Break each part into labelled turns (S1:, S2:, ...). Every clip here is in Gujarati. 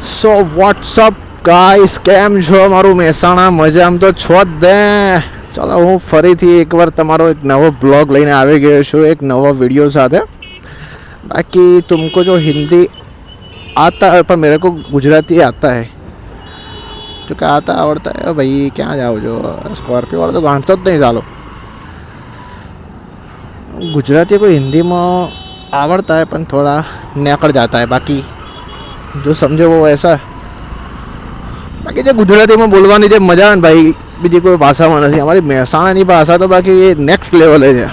S1: સો વોટ્સઅપ ગાઈસ, કેમ છો? મારું મહેસાણા મજામાં તો છો જ દે. ચાલો, હું ફરીથી એકવાર તમારો એક નવો બ્લોગ લઈને આવી ગયો છું, એક નવો वीडियो સાથે. बाकी तुमको जो हिंदी आता है, पर मेरे को गुजराती आता है, जो क्या आता आवड़ता है भाई. क्या जाओ जो स्कॉर्पियो वाला तो गांठता જ નહીં. ચાલો, गुजराती को हिंदी में आवड़ता है पर थोड़ा नेकड़ जाता है. बाकी जो समझे वो ऐसा. બાકી જે ગુજરાતીમાં બોલવાની જે મજા ને ભાઈ, બીજી કોઈ ભાષામાં નથી. અમારી મહેસાણાની ભાષા તો બાકી એ નેક્સ્ટ લેવલે છે.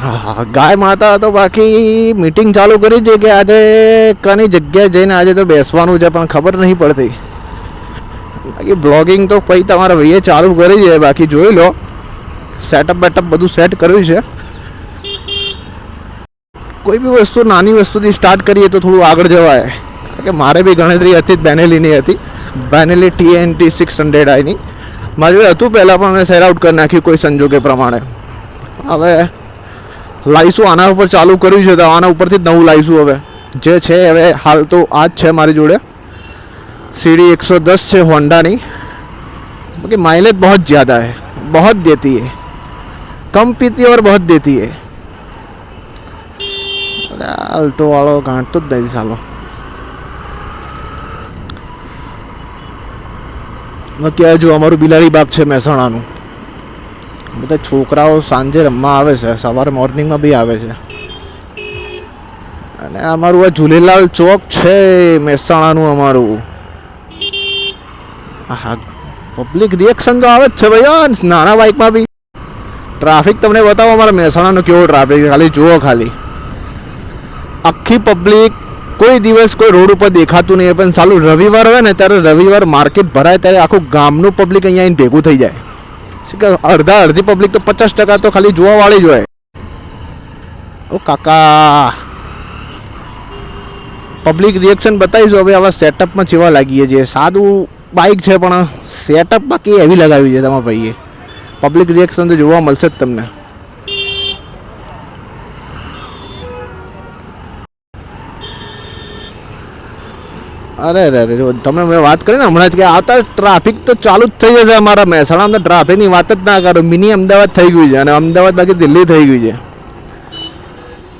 S1: હા, ગાય માતા તો બાકી મીટિંગ ચાલુ કરી છે કે આજે કની જગ્યાએ જઈને આજે તો બેસવાનું છે, પણ ખબર નહીં પડતી. બાકી બ્લોગિંગ તો પછી તમારા ભાઈએ ચાલુ કરી છે. બાકી જોઈ લો, સેટઅપ બેટઅપ બધું સેટ કર્યું છે. કોઈ બી વસ્તુ નાની વસ્તુથી સ્ટાર્ટ કરીએ તો થોડું આગળ જવાય. કે મારે બી ગણતરી હતી જ, બેનેલીની હતી. બેનેલી TNT 600 આઈની મારે હતું પહેલાં, પણ મેં સેર આઉટ કરી નાખ્યું કોઈ સંજોગે પ્રમાણે. હવે લાવીશું, આના ઉપર ચાલુ કર્યું છે તો આના ઉપરથી જ નવું લાવીશું. હવે જે છે હવે હાલ તો આ જ છે મારી જોડે. CD 110 છે હોન્ડાની. बाकी माइलेज बहुत ज़्यादा है, बहुत देती है, कम पीती और बहुत देती है. अल्टो वालों गांठ तो दे सालो. क्या जो अमरू बिलाड़ी बाग है મહેસાણાનું, બધા છોકરાઓ સાંજે રમવા આવે છે, સવારે મોર્નિંગમાં બી આવે છે. અને અમારું આ ઝૂલેલાલ ચોક છે મહેસાણાનું અમારું. હા, પબ્લિક રિએક્શન તો આવે જ છે ભાઈ. નાના બાઇકમાં બી ટ્રાફિક તમને બતાવો અમારા મહેસાણાનો કેવો ટ્રાફિક. ખાલી જુઓ, ખાલી આખી પબ્લિક. કોઈ દિવસ કોઈ રોડ ઉપર દેખાતું નહીં, પણ સાલું રવિવાર હોય ને ત્યારે રવિવાર માર્કેટ ભરાય ત્યારે આખું ગામનું પબ્લિક અહીંયા આવીને ભેગું થઈ જાય. અડધી પબ્લિક તો 50% તો ખાલી જોવાવાળી જ હોય. ઓ કાકા, પબ્લિક રિએક્શન બતાવીશું. હવે આવા સેટઅપમાં જેવા લાગીએ છીએ. સાદું બાઇક છે પણ સેટઅપ બાકી એવી લગાવી છે તમારા ભાઈએ. પબ્લિક રિએક્શન તો જોવા મળશે જ તમને. અરે અરે જો તમે મેં વાત કરી ને હમણાં જ કે આવતા ટ્રાફિક તો ચાલુ જ થઈ જશે અમારા મહેસાણામાં. ટ્રાફિકની વાત જ ના કરો. મિની અમદાવાદ થઈ ગયું છે, અને અમદાવાદ બાકી દિલ્હી થઈ ગયું છે.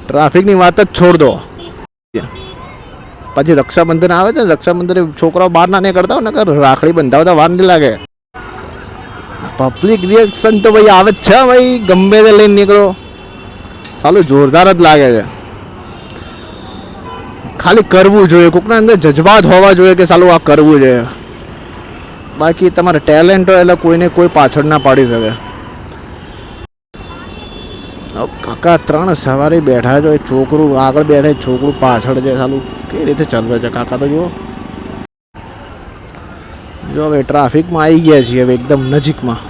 S1: ટ્રાફિકની વાત જ છોડ દો. પછી રક્ષાબંધન આવે છે, રક્ષાબંધન છોકરાઓ બહાર ના નીકળતા હોય ને, રાખડી બંધાવતા વાર નહીં લાગે. પબ્લિક રિએક્શન તો ભાઈ આવે જ છે ભાઈ. ગમે તે લઈને નીકળો, સાલું જોરદાર જ લાગે છે. ખાલી કરવું જોઈએ, કોકના અંદર જજ્બાત હોવા જોઈએ કે સાલું આ કરવું છે. બાકી તમારે ટેલેન્ટ હોય એટલે કોઈને કોઈ પાછળ ના પાડી શકે. કાકા 3 સવારે બેઠા છો, છોકરું આગળ બેઠે, છોકરું પાછળ છે. સાલું કેવી રીતે ચાલવે છે કાકા તો જુઓ. જો હવે ટ્રાફિકમાં આવી ગયા છીએ, હવે એકદમ નજીકમાં.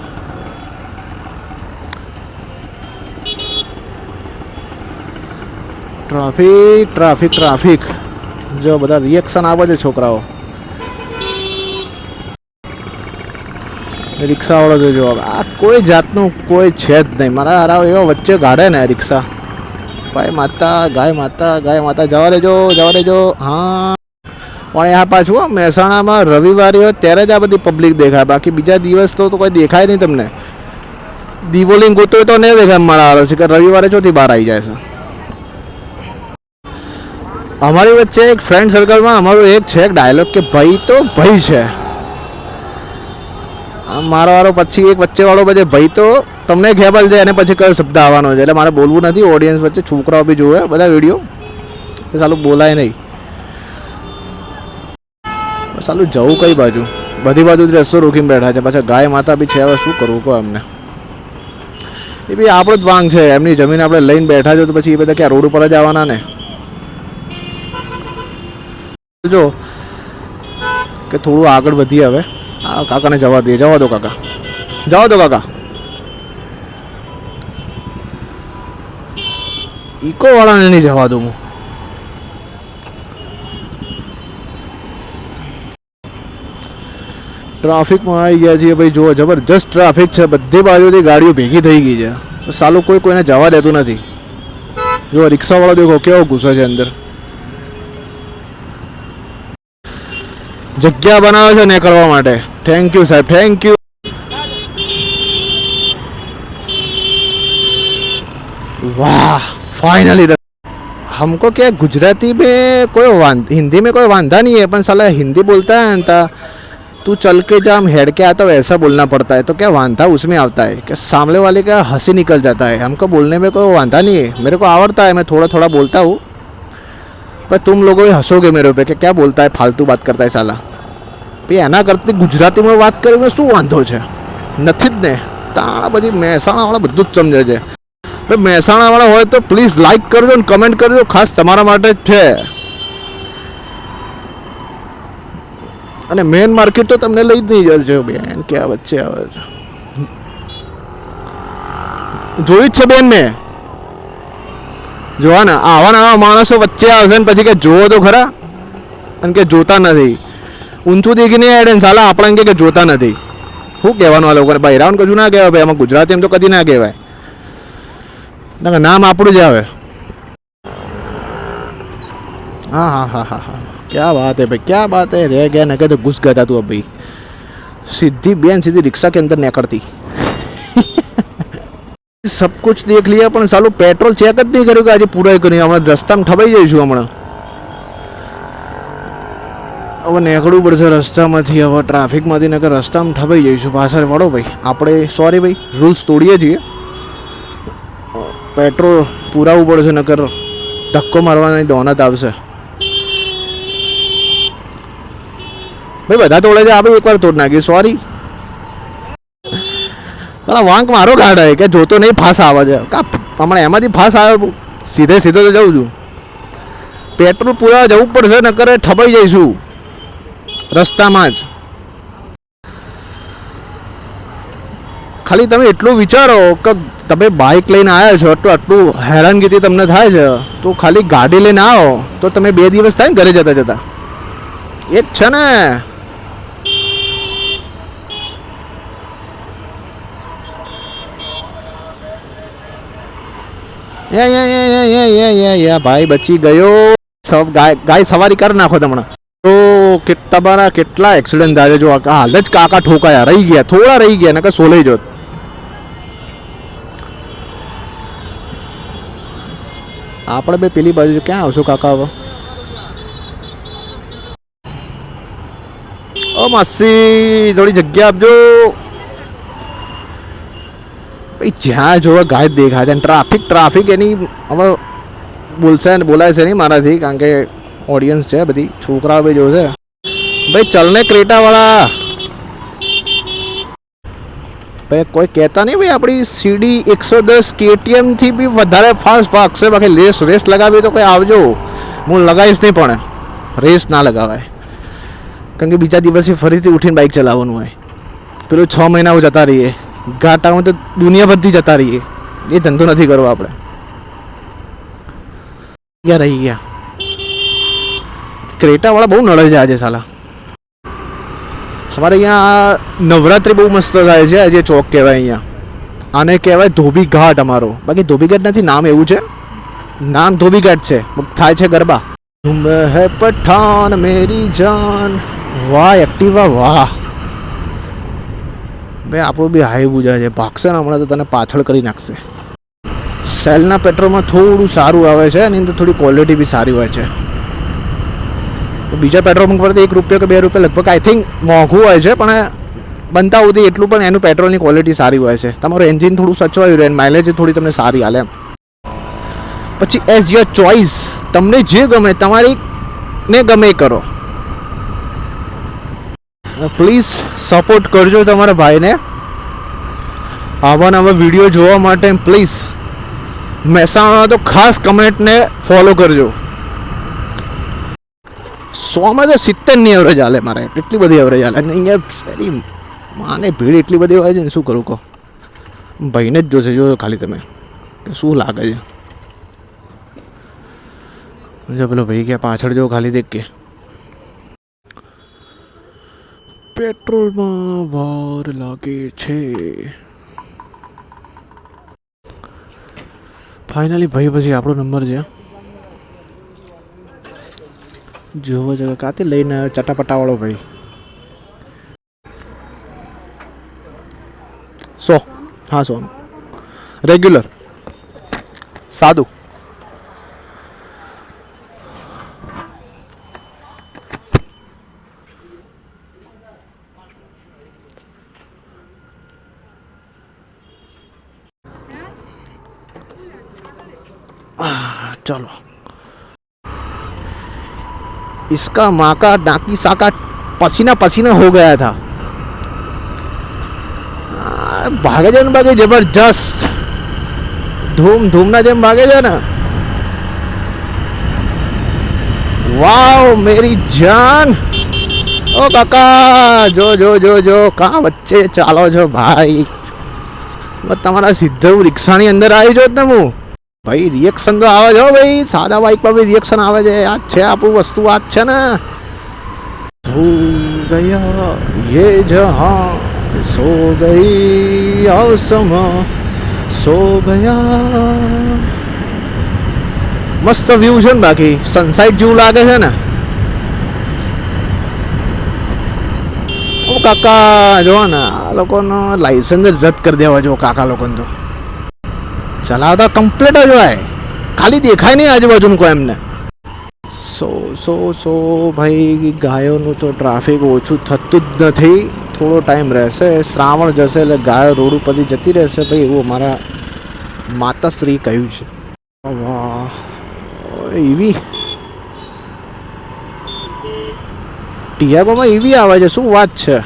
S1: Traffic traffic traffic. જો બધા રિએક્શન આવે છે છોકરાઓ. રિક્ષાવાળો જોજો, આ કોઈ જાતનું કોઈ છે જ નહીં. મારા હારા એવા વચ્ચે ગાડે ને રિક્ષા. ગાય માતા, ગાય માતા, ગાય માતા. જવા દેજો, જવા દેજો. હા, પણ આ પાછું મહેસાણામાં રવિવારે હોય ત્યારે જ આ બધી પબ્લિક દેખાય. બાકી બીજા દિવસ તો કોઈ દેખાય નહીં તમને. દિવોલિંગ ગોતો તો નહીં દેખાય મારા હારો છે કે રવિવારે ચોથી બહાર આવી જાય છે. અમારી વચ્ચે એક ફ્રેન્ડ સર્કલમાં અમારું એક છે ડાયલોગ કે ભાઈ તો ભાઈ છે. મારો વાળો પછી એક વચ્ચેવાળો પછી ભાઈ તો તમને ખ્યાલ છે, એને પછી કયો શબ્દ આવવાનો છે. એટલે મારે બોલવું નથી. ઓડિયન્સ વચ્ચે છોકરાઓ બી જોવે બધા વિડીયો, એ સાલું બોલાય નહીં. સાલું જવું કઈ બાજુ? બધી બાજુ રસ્તો રોકીને બેઠા છે. પાછા ગાય માતા બી છે. હવે શું કરવું કહો અમને? એ બી આપણો જ વાંક છે. એમની જમીન આપણે લઈને બેઠા છો તો પછી એ બધા ક્યાં રોડ ઉપર જ આવવાના ને. જો કે થોડું આગળ વધીએ હવે. આ કાકાને જવા દઈએ. જવા દો કાકા, જવા દો કાકા. ઇકો વાળાને નહીં જવા દઉં હું. ટ્રાફિકમાં આવી ગયા છીએ ભાઈ. જુઓ, જબરજસ્ત ટ્રાફિક છે. બધી બાજુથી ગાડીઓ ભેગી થઈ ગઈ છે. સાલું કોઈ કોઈને જવા દેતું નથી. જો રિક્ષાવાળો દેખો કેવો ગુસ્સો છે અંદર. જગ્યા બનાવે છે ને કરવા માટે. થેન્ક યુ સાહેબ, થેન્ક યુ. वाह फाइनली हमको क्या गुजराती में कोई हिंदी में कोई वांधा नहीं है, अपन साला हिंदी बोलता है ना, तू चल के जा हम हेड के आता है वैसा बोलना पड़ता है, तो क्या वांधा उसमें आता है क्या, सामने वाले का हंसी निकल जाता है. हमको बोलने में कोई वांधा नहीं है, मेरे को आवड़ता है, मैं थोड़ा थोड़ा बोलता हूँ, पर तुम लोग भी हंसोगे मेरे पे कि क्या बोलता है, फालतू बात करता है साला. भाई एना करती गुजराती में बात करेंगे શું વાંધો છે, નથી જ ને. તાણા પછી મહેસાણાવાળા બધું જ સમજે છે. ભાઈ મહેસાણાવાળા હોય તો પ્લીઝ લાઈક કરજો અને કમેન્ટ કરજો, ખાસ તમારા માટે જ છે. અને મેન માર્કેટ તો તમને લઈ જ નહીં જજો બેન, ક્યાં વચ્ચે આવે છે. જોઈ જ છે બેન મેં, જોવા ને આવા નવા માણસો વચ્ચે આવશે ને પછી કે જોવો તો ખરા, અને કે જોતા નથી. ઊંચું દેખીને એડે સાલા આપણે કે જોતા નથી. શું કહેવાનું આ લોકોને? ભાઈ રાઉન્ડ કશું ના કહેવાય ભાઈ, આમાં ગુજરાતી એમ તો કદી ના કહેવાય, ના નામ આપણું જ આવે. हाँ हाँ हाँ हाँ हाँ क्या बात है भाई, क्या बात है. रह गया ना, तो घुस गया था तू अभी. सीधी बेन सीधी रिक्शा के अंदर निकलती. सब कुछ देख लिया પણ સાલું પેટ્રોલ ચેક જ નહીં કર્યું કે આજે પૂરા કરી. હમણાં રસ્તામાં ઠબાઈ જઈશું. હમણાં હવે નીકળવું પડશે રસ્તામાંથી, હવે ટ્રાફિકમાંથી, નકર રસ્તામાં ઠબાઈ જઈશું. પાછળ વળો ભાઈ, આપણે સોરી ભાઈ રૂલ્સ તોડીએ છીએ. પેટ્રોલ પુરાવવું પડશે, નકર ધક્કો મારવાની દોનત આવશે. ભાઈ બધા તોડે છે, આપણે એકવાર તોડ નાખીએ. સોરી પેલા વાંક મારો કાઢે કે જોતો નહીં ફાસ આવે છે. કા હમણાં એમાંથી ફાસ આવે, સીધે સીધો તો જઉં છું. પેટ્રોલ પુરાવા જવું પડશે, નકર ઠબાઈ જઈશું રસ્તામાં જ. ખાલી તમે એટલું વિચારો કે તમે બાઇક લઈને આવ્યા છો, આટલું હેરાનગીરી તમને થાય છે, તો ખાલી ગાડી લઈને આવો તો તમે 2 દિવસ થાય ને ઘરે જતા જતા. એ જ છે ને. ભાઈ બચી ગયો. સબ ગાય સવારી કરી નાખો તમને તો તમારા કેટલા એક્સિડન્ટ થાય. જો હાલ જ કાકા ઠોકાયા, રહી ગયા, થોડા રહી ગયા, નકર સોલાઈ જોત. આપણે બે પેલી બાજુ ક્યાં આવશું કાકા હવે? ઓ માસી થોડી જગ્યા આપજો ભાઈ. જ્યાં જોવે ગાય દેખાય છે. ટ્રાફિક એની હવે બોલાય છે નહીં મારાથી, કારણ કે ઓડિયન્સ છે બધી, છોકરાઓ બી જોશે. ભાઈ ચલને ક્રેટા વાળા ભાઈ, કોઈ કહેતા નહીં ભાઈ આપણી સીડી 110 KTM થી બી વધારે ફાસ્ટ ભાગશે. બાકી રેસ લગાવી તો કોઈ આવજો, હું લગાવીશ નહીં, પણ રેસ ના લગાવાય, કારણ કે બીજા દિવસે ફરીથી ઉઠીને બાઇક ચલાવવાનું હોય. પેલું 6 મહિના જતા રહીએ ઘાટામાં, તો દુનિયાભરથી જતા રહીએ. એ ધંધો નથી કરવો આપણે. ક્યાં રહી ગયા? ક્રેટા વાળા બહુ નડે છે આજે સાલા. અમારે અહીંયા નવરાત્રિ બહુ મસ્ત થાય છે. આજે ચોક કહેવાય અહીંયા, આને કહેવાય ધોબી ઘાટ અમારો. બાકી ધોબી ઘાટ નથી, નામ એવું છે, નામ ધોબી ઘાટ છે. થાય છે ગરબા. તુમ હે પઠાન મેરી જાન. વાહ એક્ટિવા, વાહ ભાઈ. આપણું બી હાઈ બુજા છે, ભાગશે ને હમણાં તો તને પાછળ કરી નાખશે. સેલના પેટ્રોલમાં થોડું સારું આવે છે, એની અંદર થોડી ક્વોલિટી બી સારી હોય છે. બીજા પેટ્રોલ પંપ પરથી 1 રૂપિયા કે 2 રૂપિયા લગભગ આઈ થિંક મોંઘું હોય છે, પણ બનતા સુધી એટલું પણ એનું પેટ્રોલની ક્વોલિટી સારી હોય છે. તમારું એન્જિન થોડું સચવાયું રહે, માઇલેજ થોડી તમને સારી હાલે એમ. પછી એઝ યોર ચોઇસ, તમને જે ગમે, તમારી ને ગમે કરો. પ્લીઝ સપોર્ટ કરજો તમારા ભાઈને. આવા નવા વિડીયો જોવા માટે પ્લીઝ મહેસાણા તો ખાસ કમેન્ટને ફોલો કરજો. 100માં તો 70ની એવરેજ હાલે મારે, એટલી બધી એવરેજ હાલે. અહીંયા સારી માને ભીડ એટલી બધી હોય છે ને, શું કરું કહો. ભાઈને જ જોશે, જો ખાલી તમે કે શું લાગે છે. જો પેલો ભાઈ ક્યાં પાછળ જો ખાલી દેખ કે પેટ્રોલમાં વાર લાગે છે. ફાઇનલી ભાઈ પછી આપણો નંબર છે. જોવો છે કાથી લઈને આવ્યો ચટાપટાવાળો ભાઈ. 100. હા 100 રેગ્યુલર સાદું. चलो इसका माँ का नाकी साका पसीना पसीना हो गया था. भागे છે ને બાકી જબરજસ્ત ધૂમ ધૂમના જેમ ભાગે છે ને. વાવ મેરી જાન. ઓ કાકા જો જો જો જો કાં વચ્ચે ચાલો છો ભાઈ. તમારા સીધું રિક્ષાની અંદર આવી જો ને હું ભાઈ. રિએક્શન તો આવે છે ભાઈ. સાદા બાઇક પર બી રિએક્શન આવે છે. આ છે આપણું વસ્તુ આ જ છે ને. સો ગયા ये जहां सो गई आसमां સો ગયા. મસ્ત વ્યૂ છે ને બાકી સનસાઇટ જેવું લાગે છે ને. ઓ કાકા જો ને આ લોકોનો લાઇસન્સ જ રદ કરી દેવા જો કાકા લોકોને તો. ચલાવતા કમ્પ્લીટ જ હોય ખાલી દેખાય નહીં આજુબાજુનું કોઈ એમને. સો ભાઈ ગાયોનું તો ટ્રાફિક ઓછું થતું જ નથી. થોડો ટાઈમ રહેશે શ્રાવણ જશે એટલે ગાયો રોડ ઉપરથી જતી રહેશે ભાઈ એવું અમારા માતાશ્રી કહ્યું છે. વાહ એવી ટિયાગોમાં એવી આવે છે શું વાત છે.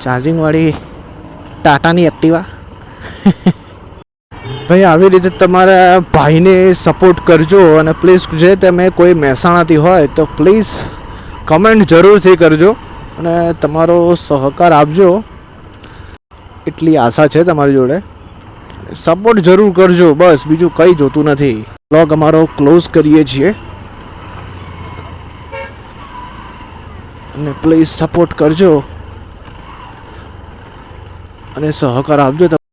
S1: ચાર્જિંગ વાળી ટાટાની એક્ટિવા. ભાઈ આવી રીતે તમારા ભાઈને સપોર્ટ કરજો અને પ્લીઝ જે તમે કોઈ મહેસાણાથી હોય તો પ્લીઝ કમેન્ટ જરૂરથી કરજો અને તમારો સહકાર આપજો એટલી આશા છે તમારી જોડે. સપોર્ટ જરૂર કરજો બસ બીજું કંઈ જોતું નથી. બ્લોગ અમારો ક્લોઝ કરીએ છીએ અને પ્લીઝ સપોર્ટ કરજો અને સહકાર આપજો.